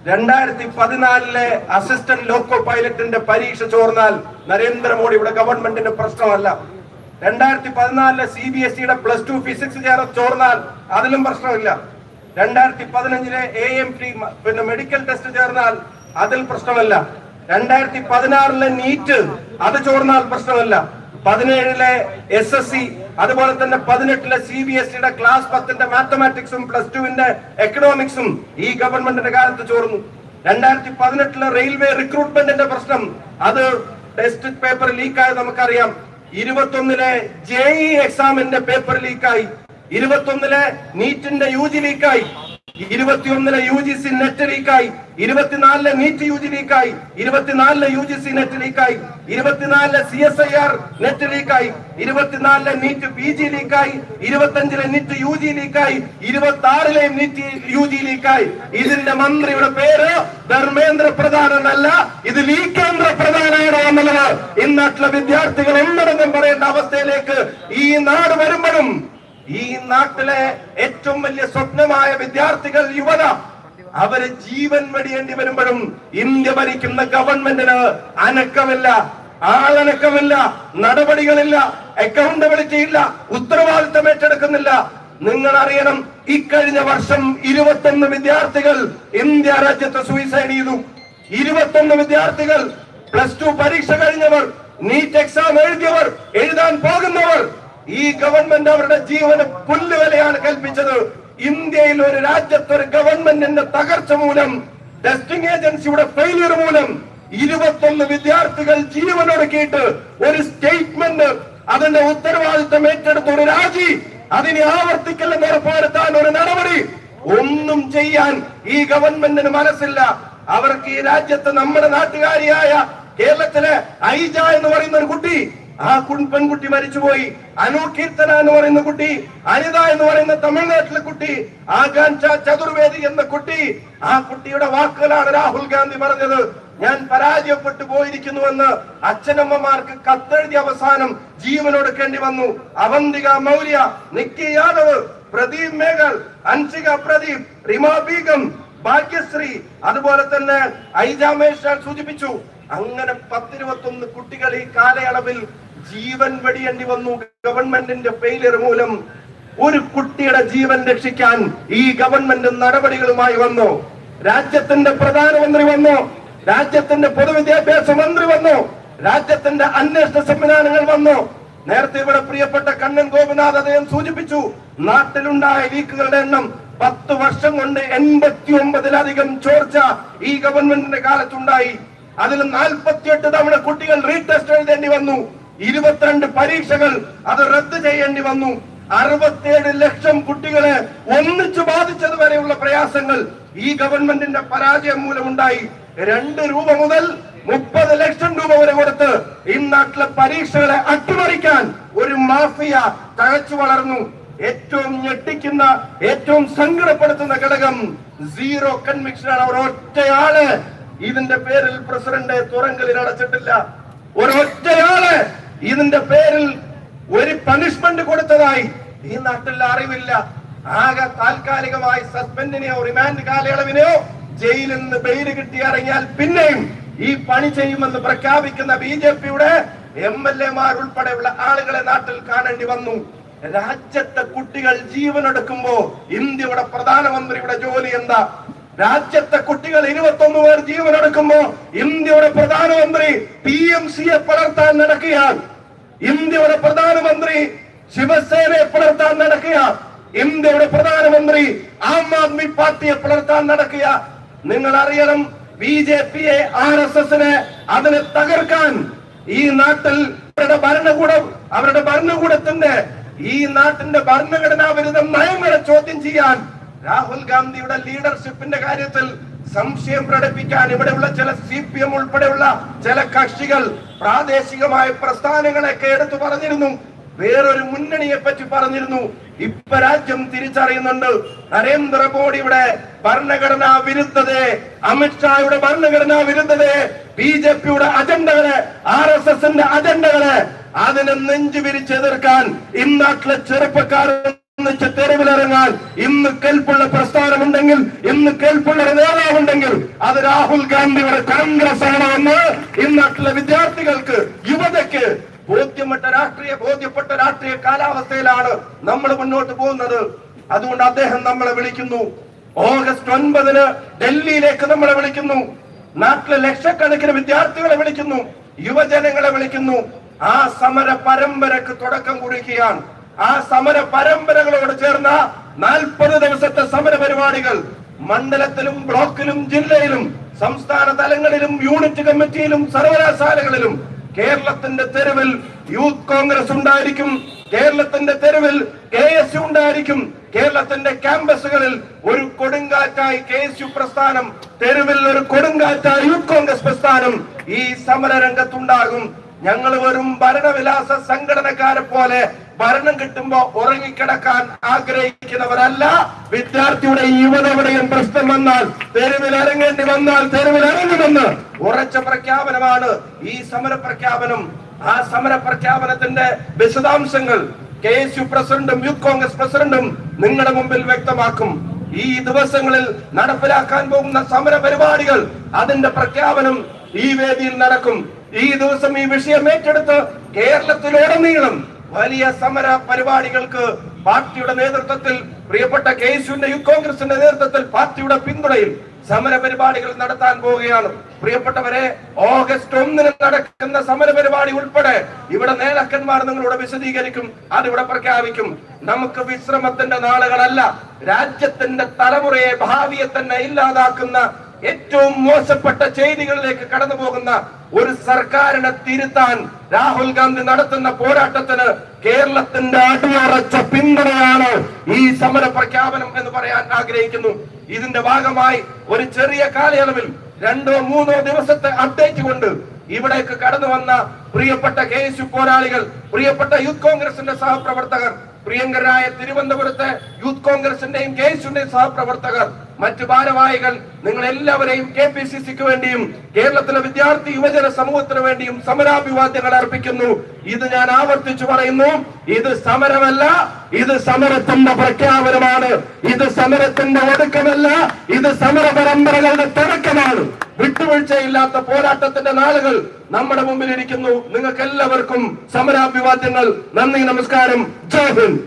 2014 assistant loco പൈലറ്റിന്റെ പരീക്ഷ ചോർന്നാൽ നരേന്ദ്രമോദിയുടെ ഗവൺമെന്റിന് പ്രശ്നമല്ല. 2014 CBSE +2 ഫിസിക്സ് ചോർന്നാൽ അതിലും പ്രശ്നമില്ല. 2015 AMT മെഡിക്കൽ ടെസ്റ്റ് ചേർന്നാൽ അതിൽ പ്രശ്നമല്ല. 2016 നീറ്റ് അത് ചോർന്നാൽ പ്രശ്നമല്ല. 17 SSC അതുപോലെ തന്നെ 18 CBSE ക്ലാസ് 10 മാത്തമാറ്റിക്സും +2 എക്കണോമിക്സും ഈ ഗവൺമെന്റിന്റെ കാലത്ത് ചോർന്നു. 2018 റെയിൽവേ റിക്രൂട്ട്മെന്റിന്റെ പ്രശ്നം അത് ടെസ്റ്റ് പേപ്പർ ലീക്കായി നമുക്കറിയാം. 21 JEE എക്സാമിന്റെ പേപ്പർ ലീക്കായി, 21 നീറ്റിന്റെ UG ലീക്കായി, 21 UGC നെറ്റ് ലീക്കായി, 24 നീറ്റ് UG ലീക്കായി, 24 UGC നെറ്റ് ലീക്കായി, 24 CSIR നെറ്റ് ലീക്കായി, 24 നീറ്റ് PG ലീക്കായി, 25 നീറ്റ് UG ലീക്കായി, 26 നീറ്റ് UG ലീക്കായി. ഇതിന്റെ മന്ത്രിയുടെ പേര് ധർമ്മേന്ദ്ര പ്രധാൻ എന്നല്ല, ഇത് ലീക്കേന്ദ്ര പ്രധാനാണോ എന്നുള്ളത് ഇന്നാട്ടിലെ വിദ്യാർത്ഥികൾ ഒന്നടങ്കം പറയേണ്ട അവസ്ഥയിലേക്ക് ഈ നാട് വരുമ്പോഴും ഈ നാട്ടിലെ ഏറ്റവും വലിയ സ്വപ്നമായ വിദ്യാർത്ഥികൾ, യുവത, അവര് ജീവൻ വെടിയേണ്ടി വരുമ്പോഴും ഇന്ത്യ ഭരിക്കുന്ന ഗവൺമെന്റിന് അനക്കമില്ല, ആളനക്കമില്ല, നടപടികളില്ല, അക്കൗണ്ടബിലിറ്റി ഇല്ല, ഉത്തരവാദിത്തം ഏറ്റെടുക്കുന്നില്ല. നിങ്ങൾ അറിയണം, ഇക്കഴിഞ്ഞ വർഷം 21 വിദ്യാർത്ഥികൾ ഇന്ത്യ രാജ്യത്ത് സൂയിസൈഡ് ചെയ്തു. 21 വിദ്യാർത്ഥികൾ, +2 പരീക്ഷ കഴിഞ്ഞവർ, നീറ്റ് എക്സാം എഴുതിയവർ, എഴുതാൻ പോകുന്നവർ. ഈ ഗവൺമെന്റ് അവരുടെ ജീവന് പുല്ലുവിലയാണ് കൽപ്പിച്ചത്. ഇന്ത്യയിൽ ഒരു രാജ്യത്ത് ഒരു ഗവൺമെന്റിന്റെ തകർച്ച മൂലം, ടെസ്റ്റിംഗ് ഏജൻസിയുടെ ഫെയിലിയർ മൂലം 21 വിദ്യാർത്ഥികൾ ജീവനൊടുക്കിയിട്ട് ഒരു സ്റ്റേറ്റ്മെന്റ്, അതിന്റെ ഉത്തരവാദിത്തം ഏറ്റെടുത്ത ഒരു രാജി, അതിനെ ആവർത്തിക്കില്ലെന്ന് ഉറപ്പുവരുത്താൻ ഒരു നടപടി ഒന്നും ചെയ്യാൻ ഈ ഗവൺമെന്റിന് മനസ്സില്ല. അവർക്ക് ഈ രാജ്യത്ത് നമ്മുടെ നാട്ടുകാരിയായ കേരളത്തിലെ ഐജ എന്ന് പറയുന്ന ഒരു കുട്ടി, ആ പെൺകുട്ടി മരിച്ചുപോയി. അനു കീർത്തന എന്ന് പറയുന്ന കുട്ടി, അനിത എന്ന് പറയുന്ന തമിഴ്നാട്ടിലെ കുട്ടി, ആകാംക്ഷ ചതുർവേദി എന്ന കുട്ടി, ആ കുട്ടിയുടെ വാക്കുകളാണ് രാഹുൽ ഗാന്ധി പറഞ്ഞത്. ഞാൻ പരാജയപ്പെട്ടു പോയിരിക്കുന്നുവെന്ന് അച്ഛനമ്മമാർക്ക് കത്തെഴുതി അവസാനം ജീവനൊടുക്കേണ്ടി വന്നു. അവന്തിക മൗര്യ, നിക്കി യാദവ്, പ്രദീപ് മേഘൽ, അൻഷിക പ്രദീപ്, റിമ ബീഗം, ഭാഗ്യശ്രീ, അതുപോലെ തന്നെ ഐജാമേഷ സൂചിപ്പിച്ചു. അങ്ങനെ 10-21 കുട്ടികൾ ഈ കാലയളവിൽ ജീവൻ വെടിയേണ്ടി വന്നു ഗവൺമെന്റിന്റെ ഫെയിലിയർ മൂലം. ഒരു കുട്ടിയുടെ ജീവൻ രക്ഷിക്കാൻ ഈ ഗവൺമെന്റ് നടപടികളുമായി വന്നു. രാജ്യത്തിന്റെ പ്രധാനമന്ത്രി വന്നു, രാജ്യത്തിന്റെ പൊതുവിദ്യാഭ്യാസ മന്ത്രി വന്നു, രാജ്യത്തിന്റെ അന്വേഷണ സംവിധാനങ്ങൾ വന്നു. നേരത്തെ ഇവിടെ പ്രിയപ്പെട്ട കണ്ണൻ ഗോപിനാഥ് അദ്ദേഹം സൂചിപ്പിച്ചു, നാട്ടിലുണ്ടായ ലീക്കുകളുടെ എണ്ണം 10 വർഷം കൊണ്ട് 89-ലധികം ചോർച്ച ഈ ഗവൺമെന്റിന്റെ കാലത്തുണ്ടായി. അതിൽ 48 തവണ കുട്ടികൾ റീടെസ്റ്റ് എഴുതേണ്ടി വന്നു. 22 പരീക്ഷകൾ അത് റദ്ദ് ചെയ്യേണ്ടി വന്നു. 67 ലക്ഷം കുട്ടികളെ ഒന്നിച്ചു ബാധിച്ചതുവരെയുള്ള പ്രയാസങ്ങൾ ഈ ഗവൺമെന്റിന്റെ പരാജയം മൂലമുണ്ടായി. 2 രൂപ മുതൽ 30 ലക്ഷം രൂപ വരെ കൊടുത്ത് ഈ നാട്ടിലെ പരീക്ഷകളെ അട്ടിമറിക്കാൻ ഒരു മാഫിയ തഴച്ചു വളർന്നു. ഏറ്റവും ഞെട്ടിക്കുന്ന, ഏറ്റവും സങ്കടപ്പെടുത്തുന്ന ഘടകം സീറോ കൺവിക്ഷനാണ്. അവർ ഒറ്റയാള് ഇതിന്റെ പേരിൽ പ്രസിഡന്റ് തുറങ്കലിൽ അടച്ചിട്ടില്ല. ഒരൊറ്റയാള് ഇതിന്റെ പേരിൽ ഒരു പണിഷ്മെന്റ് കൊടുത്തതായി ഈ നാട്ടിൽ അറിവില്ല. ആകെ താൽക്കാലികമായി സസ്പെൻഡിനെയോ റിമാൻഡ് കാലയളവിനെയോ ജയിലിൽ നിന്ന് ബെയിൽ കിട്ടി ഇറങ്ങിയാൽ പിന്നെയും ഈ പണി ചെയ്യുമെന്ന് പ്രഖ്യാപിക്കുന്ന BJPയുടെ MLA-മാർ ഉൾപ്പെടെയുള്ള ആളുകളെ നാട്ടിൽ കാണേണ്ടി വന്നു. രാജ്യത്തെ കുട്ടികൾ ജീവനെടുക്കുമ്പോ ഇന്ത്യയുടെ പ്രധാനമന്ത്രിയുടെ ജോലി എന്താ? രാജ്യത്തെ കുട്ടികൾ 21 പേർ ജീവനെടുക്കുമ്പോ ഇന്ത്യയുടെ പ്രധാനമന്ത്രി PMCയെ പിളർത്താൻ നടക്കുകയാണ്. ഇന്ത്യയുടെ പ്രധാനമന്ത്രി ശിവസേനയെ പിളർത്താൻ നടക്കുക. ഇന്ത്യയുടെ പ്രധാനമന്ത്രി ആം ആദ്മി പാർട്ടിയെ പിളർത്താൻ നടക്കുക. നിങ്ങൾ അറിയണം, BJPയെ, RSSനെ അതിനെ തകർക്കാൻ ഈ നാട്ടിൽ അവരുടെ ഭരണകൂടത്തിന്റെ ഈ നാട്ടിന്റെ ഭരണഘടനാ വിരുദ്ധ നയങ്ങളെ ചോദ്യം ചെയ്യാൻ, രാഹുൽ ഗാന്ധിയുടെ ലീഡർഷിപ്പിന്റെ കാര്യത്തിൽ സംശയം പ്രകടിപ്പിക്കാൻ ഇവിടെയുള്ള ചില CPM ഉൾപ്പെടെയുള്ള ചില കക്ഷികൾ പ്രാദേശികമായ പ്രസ്ഥാനങ്ങളൊക്കെ എടുത്തു പറഞ്ഞിരുന്നു. വേറൊരു മുന്നണിയെ പറ്റി പറഞ്ഞിരുന്നു. ഇപ്പൊ രാജ്യം തിരിച്ചറിയുന്നുണ്ട്, നരേന്ദ്രമോദിയുടെ ഭരണഘടനാ വിരുദ്ധതയെ, അമിത്ഷായുടെ ഭരണഘടനാ വിരുദ്ധതയെ, BJPയുടെ അജണ്ടകളെ, RSSന്റെ അജണ്ടകളെ, അതിനെ നെഞ്ചു വിരിച്ചെതിർക്കാൻ ഇന്നാട്ടിലെ ചെറുപ്പക്കാർ തെരുവിലിറങ്ങാൻ ഇന്ന് കേൾപ്പുള്ള പ്രസ്ഥാനമുണ്ടെങ്കിൽ, ഇന്ന് കേൾപ്പുള്ള നേതാവുണ്ടെങ്കിൽ അത് രാഹുൽ ഗാന്ധിയുടെ കോൺഗ്രസ് ആണ് എന്ന് ഇന്നാട്ടിലെ വിദ്യാർത്ഥികൾക്ക്, യുവതയ്ക്ക് ബോധ്യപ്പെട്ട രാഷ്ട്രീയ കാലാവസ്ഥയിലാണ് നമ്മൾ മുന്നോട്ട് പോകുന്നത്. അതുകൊണ്ട് അദ്ദേഹം നമ്മളെ വിളിക്കുന്നു. ഓഗസ്റ്റ് 9 ഡൽഹിയിലേക്ക് നമ്മളെ വിളിക്കുന്നു. നാട്ടിലെ ലക്ഷക്കണക്കിന് വിദ്യാർത്ഥികളെ വിളിക്കുന്നു, യുവജനങ്ങളെ വിളിക്കുന്നു. ആ സമര പരമ്പരക്ക് തുടക്കം കുറിക്കുകയാണ്. ആ സമര പരമ്പരകളോട് ചേർന്ന 40 ദിവസത്തെ സമര പരിപാടികൾ മണ്ഡലത്തിലും ബ്ലോക്കിലും ജില്ലയിലും സംസ്ഥാന തലങ്ങളിലും യൂണിറ്റ് കമ്മിറ്റിയിലും സർവകലാശാലകളിലും കേരളത്തിന്റെ തെരുവിൽ യൂത്ത് കോൺഗ്രസ് ഉണ്ടായിരിക്കും. കേരളത്തിന്റെ തെരുവിൽ KSU ഉണ്ടായിരിക്കും. കേരളത്തിന്റെ ക്യാമ്പസുകളിൽ ഒരു കൊടുങ്കാറ്റായി KSU പ്രസ്ഥാനം, തെരുവിൽ ഒരു കൊടുങ്കാറ്റായി യൂത്ത് കോൺഗ്രസ് പ്രസ്ഥാനം ഈ സമര രംഗത്തുണ്ടാകും. ഞങ്ങൾ വെറും ഭരണവിലാസ സംഘടനക്കാരെ പോലെ ഭരണം കിട്ടുമ്പോ ഉറങ്ങിക്കിടക്കാൻ ആഗ്രഹിക്കുന്നവരല്ല. വിദ്യാർത്ഥിയുടെ യുവതയുടെയും പ്രശ്നം വന്നാൽ, തെരുവിൽ ഇറങ്ങേണ്ടി വന്നാൽ തെരുവിൽ ഇറങ്ങുമെന്ന് ഉറച്ച പ്രഖ്യാപനമാണ് ഈ സമര പ്രഖ്യാപനം. ആ സമര പ്രഖ്യാപനത്തിന്റെ വിശദാംശങ്ങൾ KSU പ്രസിഡന്റും യൂത്ത് കോൺഗ്രസ് പ്രസിഡന്റും നിങ്ങളുടെ മുമ്പിൽ വ്യക്തമാക്കും. ഈ ദിവസങ്ങളിൽ നടപ്പിലാക്കാൻ പോകുന്ന സമര പരിപാടികൾ, അതിന്റെ പ്രഖ്യാപനം ഈ വേദിയിൽ നടക്കും. ഈ ദിവസം ഈ വിഷയം ഏറ്റെടുത്ത് കേരളത്തിലുടനീളം വലിയ സമര പരിപാടികൾക്ക് പാർട്ടിയുടെ നേതൃത്വത്തിൽ, പ്രിയപ്പെട്ട KSUവിന്റെ യൂത്ത് കോൺഗ്രസിന്റെ നേതൃത്വത്തിൽ പാർട്ടിയുടെ പിന്തുണയിൽ സമര പരിപാടികൾ നടത്താൻ പോവുകയാണ്. പ്രിയപ്പെട്ടവരെ, ഓഗസ്റ്റ് 1 നടക്കുന്ന സമര പരിപാടി ഉൾപ്പെടെ ഇവിടെ നേതാക്കന്മാർ നിങ്ങളോട് വിശദീകരിക്കും, അതിവിടെ പ്രഖ്യാപിക്കും. നമുക്ക് വിശ്രമത്തിന്റെ നാളുകളല്ല. രാജ്യത്തിന്റെ തലമുറയെ, ഭാവിയെ തന്നെ ഇല്ലാതാക്കുന്ന ഏറ്റവും മോശപ്പെട്ട ചെയ്തികളിലേക്ക് കടന്നു പോകുന്ന ഒരു സർക്കാരിനെ തിരുത്താൻ രാഹുൽ ഗാന്ധി നടത്തുന്ന പോരാട്ടത്തിന് കേരളത്തിന്റെ അടിയുറച്ച പിന്തുണയാണ് ഈ സമര പ്രഖ്യാപനം എന്ന് പറയാൻ ആഗ്രഹിക്കുന്നു. ഇതിന്റെ ഭാഗമായി ഒരു ചെറിയ കാലയളവിൽ 2-3 ദിവസത്തെ അപ്ഡേറ്റ് കൊണ്ട് ഇവിടേക്ക് കടന്നു വന്ന പ്രിയപ്പെട്ട KSU പോരാളികൾ, പ്രിയപ്പെട്ട യൂത്ത് കോൺഗ്രസിന്റെ സഹപ്രവർത്തകർ, പ്രിയങ്കരായ തിരുവനന്തപുരത്തെ യൂത്ത് കോൺഗ്രസിന്റെയും KSUവിന്റെയും സഹപ്രവർത്തകർ, മറ്റു ഭാരവാഹികൾ, നിങ്ങൾ എല്ലാവരെയും KPCCക്ക് വേണ്ടിയും കേരളത്തിലെ വിദ്യാർത്ഥി യുവജന സമൂഹത്തിന് വേണ്ടിയും സമരാഭിവാദ്യങ്ങൾ അർപ്പിക്കുന്നു. ഇത് ഞാൻ ആവർത്തിച്ചു പറയുന്നു, ഇത് സമരമല്ല, ഇത് സമരത്തിന്റെ പ്രഖ്യാപനമാണ്. ഇത് സമരത്തിന്റെ ഒടുക്കമല്ല, ഇത് സമര പരമ്പരകളുടെ തുടക്കമാണ്. വിട്ടുവീഴ്ചയില്ലാത്ത പോരാട്ടത്തിന്റെ നാളുകൾ നമ്മുടെ മുമ്പിൽ ഇരിക്കുന്നു. നിങ്ങൾക്ക് എല്ലാവർക്കും സമരാഭിവാദ്യങ്ങൾ. നന്ദി, നമസ്കാരം, ജയ് ഹിന്ദ്.